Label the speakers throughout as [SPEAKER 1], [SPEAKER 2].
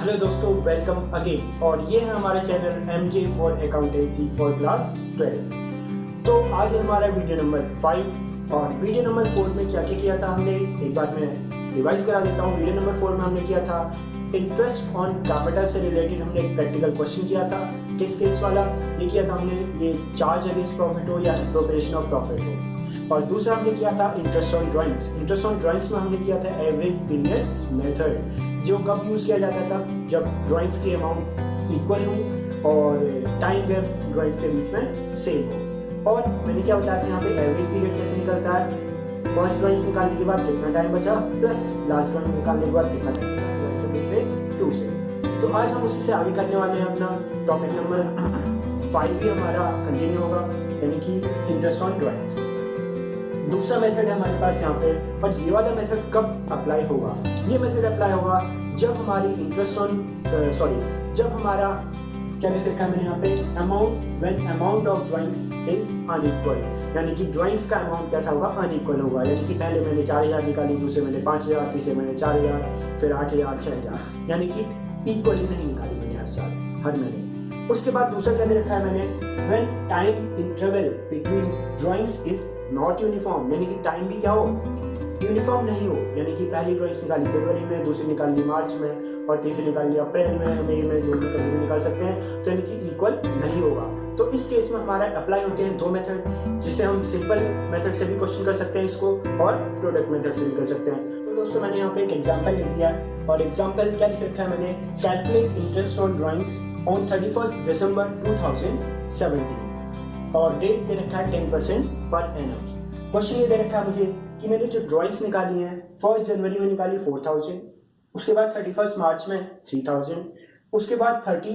[SPEAKER 1] Hello दोस्तों, welcome again. और ये है हमारा channel MJ for accountancy for class 12। तो आज है हमारा वीडियो नंबर 5। और वीडियो नंबर 4 में क्या क्या किया था हमने, एक बार मैं रिवाइज करा देता हूँ। वीडियो नंबर 4 में हमने किया था इंटरेस्ट ऑन कैपिटल से रिलेटेड हमने एक प्रैक्टिकल क्वेश्चन किया था। किस केस वाला ये किया था हमने, ये चार्ज अगेंस्ट प्रॉफिट हो या एप्रोप्रिएशन ऑफ प्रॉफिट हो। और दूसरा हमने किया था interest on drawings. Interest on drawings में हमने किया था एवरेज पीरियड मेथड, जो कब यूज़ किया जाता था, जब ड्राइंग्स की अमाउंट इक्वल हो और टाइम गैप ड्राइंग के बीच में सेम हो। और मैंने क्या बताया था यहाँ पे एवरेज पीरियड कैसे निकलता है, फर्स्ट ड्राइंग्स निकालने के बाद कितना टाइम बचा प्लस लास्ट ड्राइंग निकालने के बाद कितना टाइम बचा, 2 से। तो आज हम उसी से आगे करने वाले हैं। अपना टॉपिक नंबर 5 भी हमारा कंटिन्यू होगा, यानी कि इंटरेस्ट ऑन ड्राइंग्स। दूसरा मेथड है हमारे पास यहाँ पे, और ये वाला मेथड कब अप्लाई होगा, ये मेथड अप्लाई होगा जब हमारी इंटरेस्ट ऑन जब हमारा क्या लिख रखा है मैंने यहाँ पे, amount when amount of drawings is unequal, यानी कि ड्राइंग्स का अमाउंट कैसा होगा, अनइक्वल होगा। यानी कि पहले मैंने 4000 निकाली, दूसरे मैंने 5000, तीसरे मैंने 4000, फिर 8000, 6000, यानी कि इक्वली नहीं निकाली मैंने हर साल हर महीने। उसके बाद दूसरा क्या दे रखा है मैंने, when time interval between drawings is not uniform, यानी कि टाइम भी क्या हो, यूनिफॉर्म नहीं हो। यानी कि पहली ड्राइंग्स निकाली जनवरी में, दूसरी निकाली मार्च में, और तीसरी निकाली अप्रैल में, मई में, जून में, कभी भी निकाल सकते हैं, तो यानी कि इक्वल नहीं होगा। तो इस केस में हमारा अप्लाई होते हैं 2 मेथड, जिससे हम सिंपल मेथड से भी क्वेश्चन कर सकते हैं इसको, और प्रोडक्ट मेथड से भी कर सकते हैं। तो दोस्तों मैंने यहाँ पे एक एग्जाम्पल लिख दिया, और एग्जाम्पल क्या लिख रखा है मैंने, calculate interest on drawings on 31 दिसंबर 2017, और रेट दे रखा है 10% पर एनम। क्वेश्चन ये दे रखा है मुझे कि मैंने जो ड्राइंग्स निकाली हैं, 1 जनवरी में निकाली 4000, उसके बाद 31 मार्च में 3000, उसके बाद 30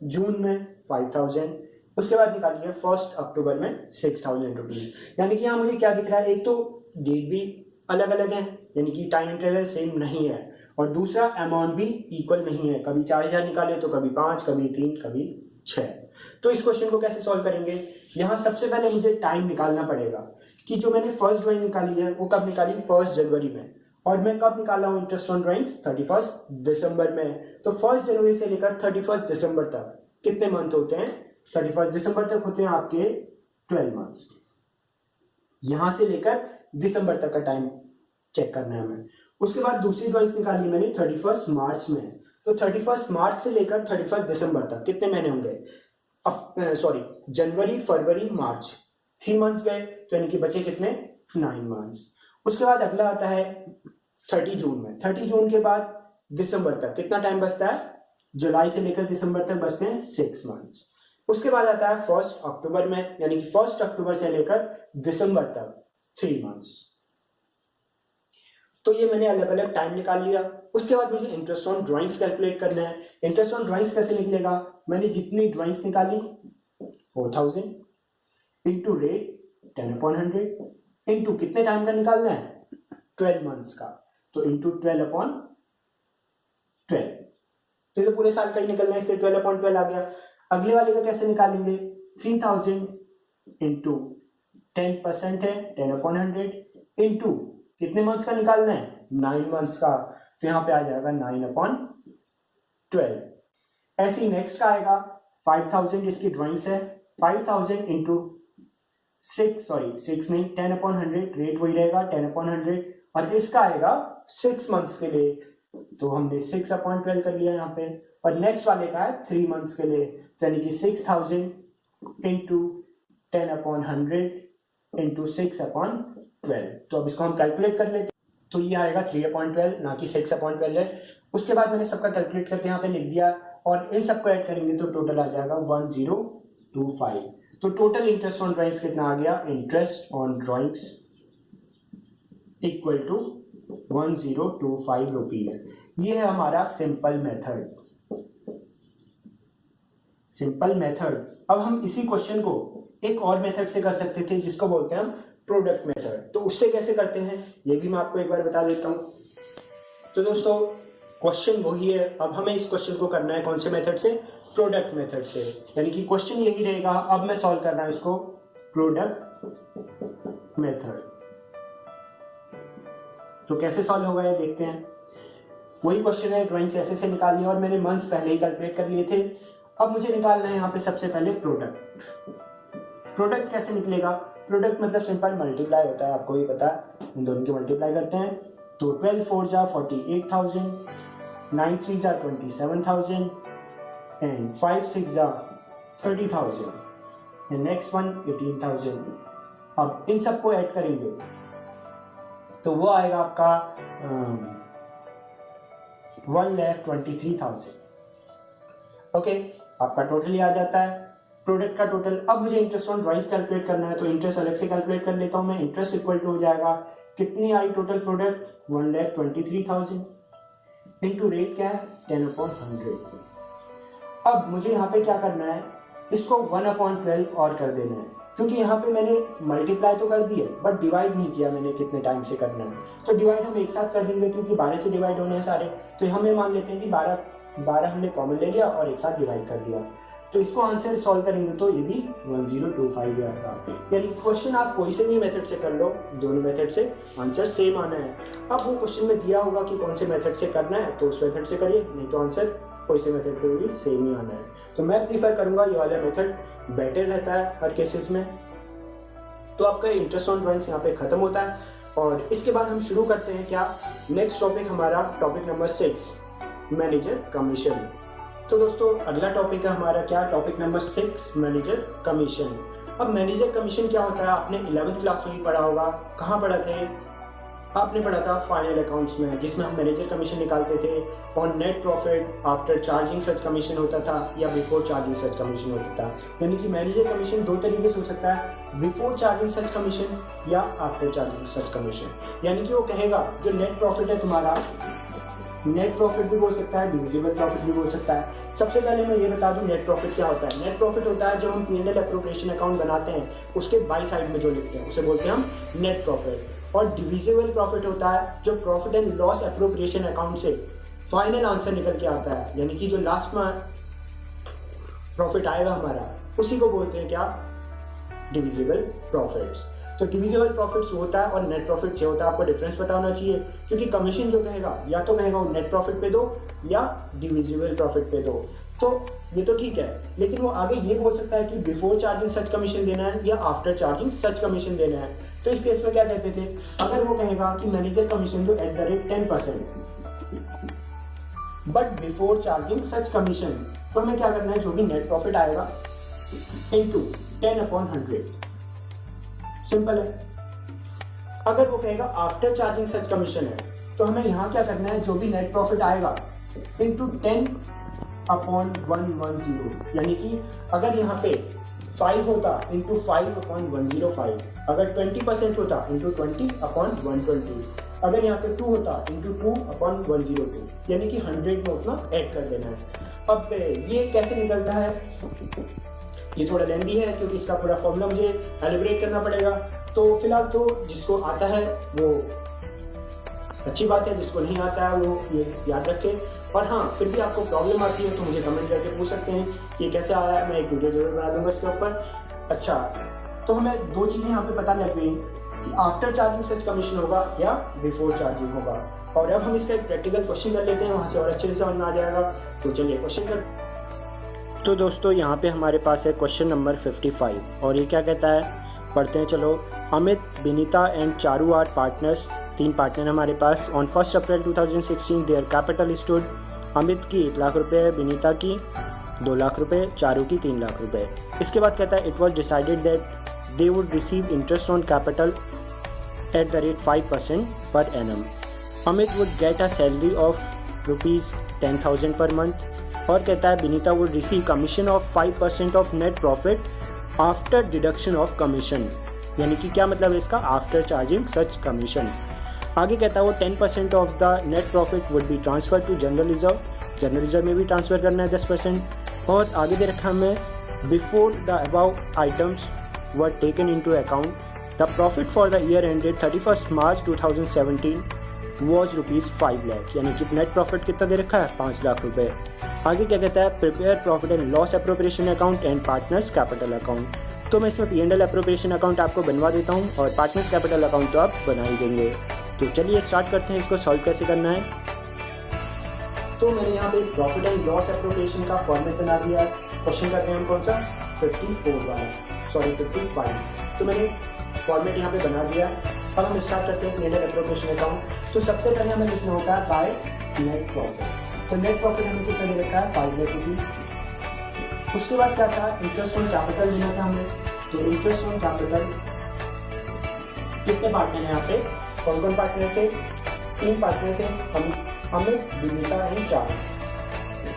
[SPEAKER 1] जून में 5000, उसके बाद निकाली है 1 अक्टूबर में 6000 रुपीज। यानी कि यहाँ मुझे क्या दिख रहा है, एक तो डेट भी अलग अलग है, यानी कि टाइम इंटरवल सेम नहीं है, और दूसरा अमाउंट भी इक्वल नहीं है, कभी 4000 निकाले तो कभी 5, कभी 3, कभी 6। तो इस क्वेश्चन को कैसे सॉल्व करेंगे, यहाँ सबसे पहले मुझे टाइम निकालना पड़ेगा कि जो मैंने फर्स्ट ड्राइंग निकाली है वो कब निकाली, 1 जनवरी में, और मैं कब निकाला हूँ इंटरेस्ट ऑन ड्राइंग्स, 31 दिसंबर में। तो 1 जनवरी से लेकर 31 दिसंबर तक कितने मंथ होते हैं, 31 दिसंबर तक होते हैं आपके 12 मंथ्स। यहां से लेकर दिसंबर तक का टाइम चेक करना है हमें। उसके बाद दूसरी ड्राइंग्स निकाली मैंने 31 मार्च में, तो 31 मार्च से लेकर 31 दिसंबर तक कितने महीने होंगे, जनवरी, फरवरी, मार्च, 3 मंथ्स गए, तो यानी कि बचे कितने, 9 मंथ्स। उसके बाद अगला आता है 30 जून में, 30 जून के बाद दिसंबर तक कितना टाइम बचता है, जुलाई से लेकर दिसंबर तक बचते हैं 6 मंथ्स। उसके बाद आता है 1 अक्टूबर में, यानी कि 1 अक्टूबर से लेकर दिसंबर तक 3 मंथ्स। तो ये मैंने अलग अलग टाइम निकाल लिया। उसके बाद मुझे इंटरेस्ट ऑन ड्राइंग्स कैलकुलेट करना है। इंटरेस्ट ऑन ड्राइंग्स कैसे निकलेगा, मैंने जितनी ड्राइंग्स निकाली 4000 इंटू रेट 10/100 इंटू कितने टाइम का निकालना है, 12 मंथ्स का, तो इंटू 12/12, तो पूरे साल का ही निकलना है, इसलिए 12/12 आ गया। अगले वाले का कैसे निकालेंगे, 3000 इंटू 10% है 10/100 इंटू कितने मंथ्स का निकालना है, 9 मंथ्स का, तो यहाँ पे आ जाएगा 9/12। ऐसे ही नेक्स्ट का आएगा 5000, इसकी ड्राइंग्स है, 5000 इंटू 6 नहीं 10/100, रेट वही रहेगा 10/100, और इसका आएगा 6 मंथ्स के लिए, तो हमने 6/12 कर लिया यहाँ पे। और नेक्स्ट वाले का है 3 मंथ्स के लिए, तो यानी कि 6000 इंटू 10/100 इंटू 6/12। तो अब इसको हम कैलकुलेट कर लेते, तो ये आएगा 3/12 ना कि 6/12 है। उसके बाद मैंने सबका कैलकुलेट करके यहाँ पे लिख दिया, और इन सबको ऐड करेंगे तो टोटल आ जाएगा 1025। तो टोटल इंटरेस्ट ऑन ड्राइंग्स कितना आ गया, interest on drawings equal to 1025 rupees. ये है हमारा सिंपल मेथड। अब हम इसी क्वेश्चन को एक और मेथड से कर सकते थे, जिसको बोलते हैं हम प्रोडक्ट मेथड। तो उससे कैसे करते हैं ये भी मैं आपको एक बार बता देता हूं। तो दोस्तों क्वेश्चन वही है, अब हमें इस क्वेश्चन को करना है कौन से मेथड से, प्रोडक्ट मेथड से, यानी कि क्वेश्चन यही रहेगा। अब मैं सॉल्व कर रहा हूं इसको प्रोडक्ट मेथड। तो कैसे सॉल्व होगा ये देखते हैं। वही क्वेश्चन है, ड्राइंग्स ऐसे निकालनी है और मैंने मंथ्स पहले ही कैलकुलेट कर लिए थे। अब मुझे निकालना है यहाँ पे सबसे पहले प्रोडक्ट कैसे निकलेगा? प्रोडक्ट मतलब सिंपल मल्टीप्लाई होता है, आपको भी पता है, इन दोनों की मल्टीप्लाई करते हैं तो 12 4 जा 48,000, 9 3 जा 27,000 एंड 5 6 जा 30,000 एंड नेक्स्ट वन 18,000। अब इन सबको ऐड करेंगे तो वो आएगा आपका 1,23,000। ओके, आपका टोटल ही आ जाता है प्रोडक्ट का टोटल। अब मुझे इंटरेस्ट ऑन ड्राइंग्स कैलकुलेट करना है तो इंटरेस्ट अलग से कैलकुलेट कर लेता हूँ मैं। इंटरेस्ट इक्वल टू हो जाएगा, कितनी आई टोटल प्रोडक्ट? 1,23,000 इंटू रेट क्या है? 10/100। अब मुझे यहाँ पे क्या करना है, इसको 1/12 और कर देना है, क्योंकि यहाँ पे मैंने मल्टीप्लाई तो कर दी है बट डिवाइड नहीं किया मैंने कितने टाइम से करना है। तो डिवाइड हम एक साथ कर देंगे क्योंकि 12 से डिवाइड होने हैं सारे, तो हम ये मान लेते हैं कि 12 हमने कॉमन ले लिया और एक साथ डिवाइड कर दिया। तो इसको आंसर सॉल्व करेंगे तो ये भी 1025 आएगा। यानी क्वेश्चन आप कोई से भी मेथड से कर लो, दोनों मेथड से आंसर सेम आना है। अब वो क्वेश्चन में दिया होगा कि कौन से मेथड से करना है तो उस मेथड से करिए, नहीं तो आंसर कोई से मेथड पे भी सेम ही आना है। तो मैं प्रीफर करूंगा ये वाला मेथड, बेटर रहता है हर केसेस में। तो आपका इंटरेस्ट ऑन ड्राइंग्स यहाँ पे खत्म होता है और इसके बाद हम शुरू करते हैं क्या, नेक्स्ट टॉपिक हमारा टॉपिक नंबर 6, मैनेजर कमीशन। तो दोस्तों अगला टॉपिक है हमारा क्या, टॉपिक नंबर 6, मैनेजर कमीशन। अब मैनेजर कमीशन क्या होता है, आपने 11th क्लास में ही पढ़ा होगा। कहाँ पढ़ा थे? आपने पढ़ा था फाइनल अकाउंट्स में, जिसमें हम मैनेजर कमीशन निकालते थे on net profit after charging such commission होता था या बिफोर चार्जिंग सच कमीशन होता था। यानी कि मैनेजर कमीशन दो तरीके से हो सकता है, बिफोर चार्जिंग सच कमीशन या आफ्टर चार्जिंग सच कमीशन। यानी कि वो कहेगा जो नेट प्रॉफिट है तुम्हारा, नेट प्रॉफिट भी बोल सकता है, डिविजिबल प्रॉफिट भी बोल सकता है। सबसे पहले मैं ये बता दूं नेट प्रॉफिट क्या होता है। नेट प्रॉफिट होता है जब हम P&L एप्रोप्रिएशन अकाउंट बनाते हैं उसके बाई साइड में जो लिखते हैं उसे बोलते हैं हम नेट प्रॉफिट। और डिविजिबल प्रॉफिट होता है जो profit and loss appropriation account से फाइनल आंसर निकल के आता है, यानी कि जो लास्ट में प्रॉफिट आएगा हमारा उसी को बोलते हैं क्या, डिविजिबल प्रॉफिट्स। तो डिविजिबल प्रॉफिट्स होता है और नेट प्रॉफिट से होता है, आपको डिफरेंस पता होना चाहिए, क्योंकि कमीशन जो कहेगा या तो कहेगा वो नेट प्रॉफिट पे दो या डिविजिबल प्रॉफिट पे दो। तो ये तो ठीक है, लेकिन वो आगे ये बोल सकता है कि बिफोर चार्जिंग सच कमीशन देना है या आफ्टर चार्जिंग सच कमीशन देना है। तो इस केस में क्या कहते थे, अगर वो कहेगा कि मैनेजर कमीशन दो at the rate 10% but before charging such commission, तो हमें क्या करना है, जो भी नेट प्रॉफिट आएगा इंटू 10/100, सिंपल है। अगर वो कहेगा आफ्टर चार्जिंग सच कमीशन है तो हमें यहाँ क्या करना है, जो भी नेट प्रॉफिट आएगा इंटू 10/110, यानी कि अगर यहाँ पे 5 होता इंटू 5/105, अगर 20% होता इंटू 20/120, अगर यहाँ पे 2 होता इंटू 2/102, यानी कि 100 में उतना ऐड कर देना है। अब ये कैसे निकलता है, ये थोड़ा लेंदी है क्योंकि इसका पूरा फॉर्मूला मुझे एलिब्रेट करना पड़ेगा। तो फिलहाल तो जिसको आता है वो अच्छी बात है, जिसको नहीं आता है वो ये याद रखे। और हाँ, फिर भी आपको प्रॉब्लम आती है तो मुझे कमेंट करके पूछ सकते हैं कि कैसे आया है, मैं एक वीडियो जरूर बना दूंगा इसके ऊपर। अच्छा, तो हमें दो चीज़ें यहाँ पे पता लग गई कि आफ्टर चार्जिंग सच कमीशन होगा या बिफोर चार्जिंग होगा। और अब हम इसका एक प्रैक्टिकल क्वेश्चन कर लेते हैं, वहाँ से और अच्छे से समझ में आ जाएगा। तो चलिए क्वेश्चन कर। तो दोस्तों यहाँ पे हमारे पास है क्वेश्चन नंबर 55 और ये क्या कहता है, पढ़ते हैं चलो। Amit, Vinita and Charu are partners, 3 partner हमारे पास। On 1 April 2016 their capital stood, Amit की 1 लाख रुपये, विनीता की 2 लाख रुपये, चारू की 3 लाख रुपये। इसके बाद कहता है it was decided that they would receive interest on capital at the rate 5% per annum. Amit would get a salary of ₹10,000 per month. और कहता है Vinita would receive commission of 5% of net profit after deduction of commission, यानी कि क्या मतलब है इसका, after charging such commission. आगे कहता है वो 10% of the net profit would be transfer to general reserve, general reserve में भी ट्रांसफर करना है 10%। और आगे दे रखा हमें before the above items were taken into account the profit for the year ended 31 March 2017 was ₹5 lakh, यानी कि नेट प्रॉफिट कितना दे रखा है, 5 लाख रुपये। आगे क्या कहता है, prepare profit and loss appropriation account and partners capital account. तो मैं इसमें P&L एप्रोप्रिएशन अकाउंट आपको बनवा देता हूँ और पार्टनर्स कैपिटल अकाउंट तो आप बना ही देंगे। तो चलिए स्टार्ट करते हैं, इसको सॉल्व कैसे करना है। तो मैंने यहाँ पे प्रॉफिट एंड लॉस एप्रोप्रिएशन का फॉर्मेट बना दिया है। क्वेश्चन कर रहे हैं हम कौन सा 54 वाला, सॉरी 55। तो मैंने फॉर्मेट यहाँ पे बना दिया। अब हम स्टार्ट करते हैं P&L एप्रोप्रिएशन अकाउंट। तो सबसे पहले हमें लिखना होता है बाय नेट प्रॉफिट। तो नेट प्रॉफिट हमें कितना दे रखा है 5 लाख रुपीज। उसके बाद क्या था, इंटरेस्ट ऑन कैपिटल देना था हमें। तो इंटरेस्ट ऑन कैपिटल कितने पार्टनर हैं यहाँ पे, कौन कौन पार्टनर थे, 3 पार्टनर थे, Amit, Vinita and Charlie.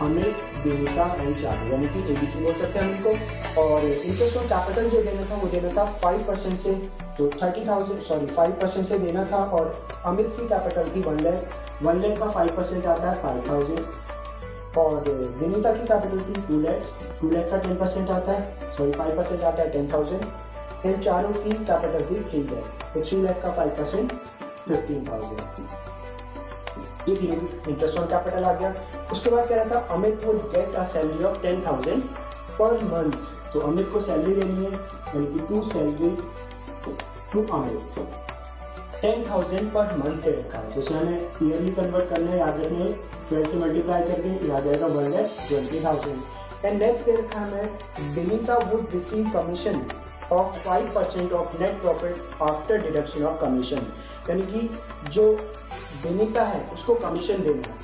[SPEAKER 1] Amit, Vinita and Charlie, यानी कि ABC बोल सकते हैं हम इनको। और इंटरेस्ट ऑन कैपिटल जो देना था वो देना था 5% से, तो 5% से देना था। और अमित की कैपिटल थी 1 लाख, 1 लाख का 5% आता है 5,000। और विनीता की कैपिटल थी 2 लाख, 2 लाख का 10% आता है, सॉरी 5% आता है 10,000। एंड चारों की कैपिटल थी 3 लाख, तो 3 लाख का 5% 15,000। ये तीनों की इंटरेस्ट ऑन कैपिटल आ गया। उसके बाद क्या रहता, Amit would get a salary of 10,000 per month. तो अमित को सैलरी देनी है, यानी कि to salary to Amit 10,000 per month दे रखा है। तो इसे हमें ईयरली कन्वर्ट करना है, याद रखना है 12 से मल्टीप्लाई करके आ जाएगा 1,20,000। एंड नेक्स्ट दे रखा है हमें Vinita would receive commission of 5% of net profit after deduction of commission, यानी कि जो विनीता है उसको कमीशन देना है।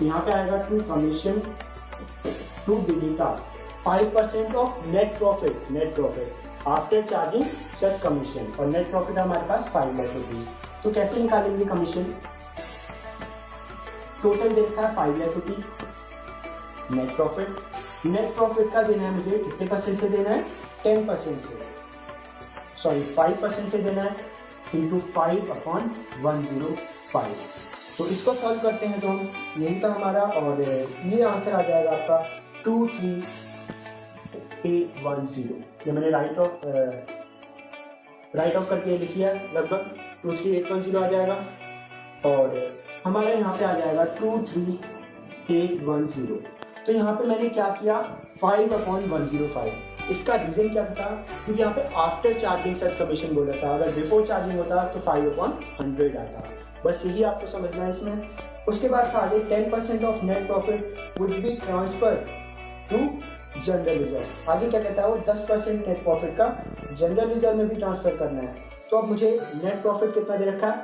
[SPEAKER 1] यहाँ पे आएगा to commission to Vinita 5% of net profit after charging such commission. और नेट प्रॉफिट हमारे पास 5 लाख रुपीज। तो कैसे निकालेंगे कमीशन, टोटल दे रखा है 5 लाख रुपीज। नेट प्रॉफिट का देना है मुझे कितने परसेंट से देना है, 10% से, सॉरी 5% से देना है, इंटू 5/105। तो इसको सॉल्व करते हैं तो हम, यही था हमारा, और ये आंसर आ जाएगा आपका 23,810। ये मैंने राइट ऑफ करके लिख लिया, लगभग 23,810 आ जाएगा। और हमारे यहाँ पे आ जाएगा 23,810। तो यहाँ पे मैंने क्या किया 5/105। इसका रीजन क्या था, क्योंकि यहाँ पे आफ्टर चार्जिंग सच कमीशन बोला था, अगर बिफोर चार्जिंग होता तो 5/100 आता। बस यही आपको समझना है इसमें। उसके बाद था आगे 10% of net profit would be transfer to general reserve. आगे क्या कहता है वो 10% नेट प्रॉफिट का जनरल रिजर्व में भी ट्रांसफर करना है। तो अब मुझे नेट प्रॉफिट कितना दे रखा है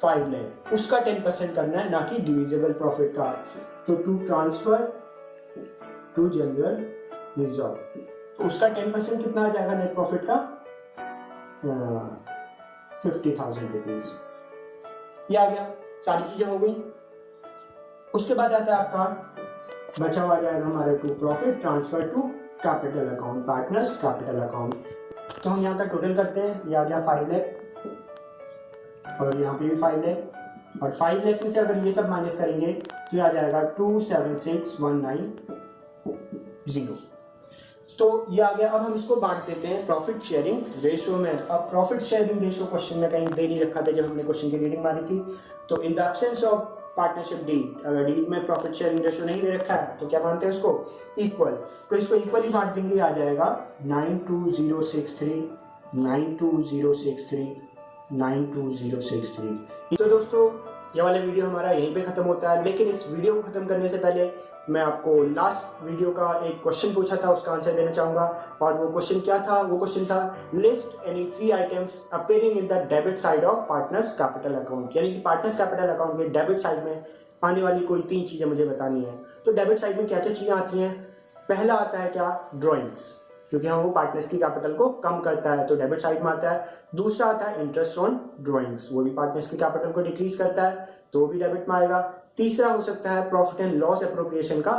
[SPEAKER 1] 5 लाख, उसका 10% करना है, ना कि डिविजिबल प्रॉफिट का। तो to transfer to general reserve, तो उसका 10% कितना आ जाएगा नेट प्रॉफिट का 50,000 रुपीज। ये आ गया, सारी चीजें हो गई। उसके बाद आता है आपका बचा हुआ जाएगा हमारे to profit transfer to capital account, partners capital account. तो हम यहाँ का टोटल करते हैं, ये आ गया 5 लाख और यहाँ पे भी 5 लाख, और 5 लाख में से अगर ये सब माइनस करेंगे तो ये आ जाएगा 276,190। तो ये आ गया। अब हम इसको बांट देते हैं प्रॉफिट शेयरिंग रेशियो में। अब प्रॉफिट शेयरिंग रेशियो क्वेश्चन में कहीं दे नहीं रखा था जब हमने क्वेश्चन की रीडिंग मारी थी। तो in the absence of partnership deed, अगर डीड में प्रॉफिट शेयरिंग रेशियो नहीं दे रखा है तो क्या मानते हैं उसको इक्वल। तो इसको इक्वली बांट देंगे, आ जाएगा 92063 92063 92063। तो दोस्तों ये वाला वीडियो हमारा यहीं पे खत्म होता है, लेकिन इस वीडियो को खत्म करने से पहले मैं आपको लास्ट वीडियो का एक क्वेश्चन पूछा था, उसका आंसर देना चाहूंगा। और वो क्वेश्चन क्या था, वो क्वेश्चन था list any 3 items appearing in the debit side of partners capital account, यानी कि पार्टनर्स कैपिटल अकाउंट के डेबिट साइड में आने वाली कोई 3 चीजें मुझे बतानी है। तो डेबिट साइड में क्या क्या चीजें आती हैं, पहला आता है क्या ड्रॉइंग्स, क्योंकि हम वो पार्टनर्स की कैपिटल को कम करता है तो डेबिट साइड में आता है। दूसरा आता है इंटरेस्ट ऑन ड्रॉइंग्स, वो भी पार्टनर्स की कैपिटल को डिक्रीज करता है तो वो भी डेबिट में आएगा। तीसरा हो सकता है प्रॉफिट एंड लॉस एप्रोप्रिएशन का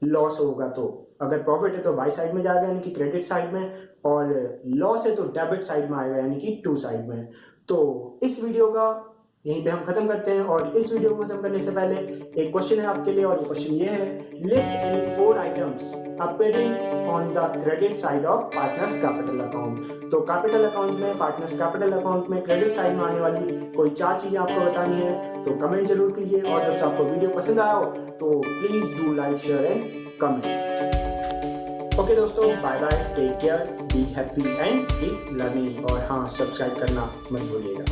[SPEAKER 1] लॉस होगा, तो अगर प्रॉफिट है तो बाई साइड में जाएगा यानी कि क्रेडिट साइड में, और लॉस है तो डेबिट साइड में आएगा यानी कि टू साइड में। तो इस वीडियो का यहीं पे हम खत्म करते हैं। और इस वीडियो को खत्म करने से पहले एक क्वेश्चन है आपके लिए, और वो क्वेश्चन ये है list any 4 items appearing on the credit side of partners capital account. तो कैपिटल अकाउंट में, पार्टनर्स कैपिटल अकाउंट में क्रेडिट साइड में आने वाली कोई 4 चीजें आपको बतानी है, तो कमेंट जरूर कीजिए। और दोस्तों आपको वीडियो पसंद आया हो तो please do like share and comment. Okay दोस्तों, bye bye, take care, be happy and keep learning. और हाँ, सब्सक्राइब करना मत भूलिएगा।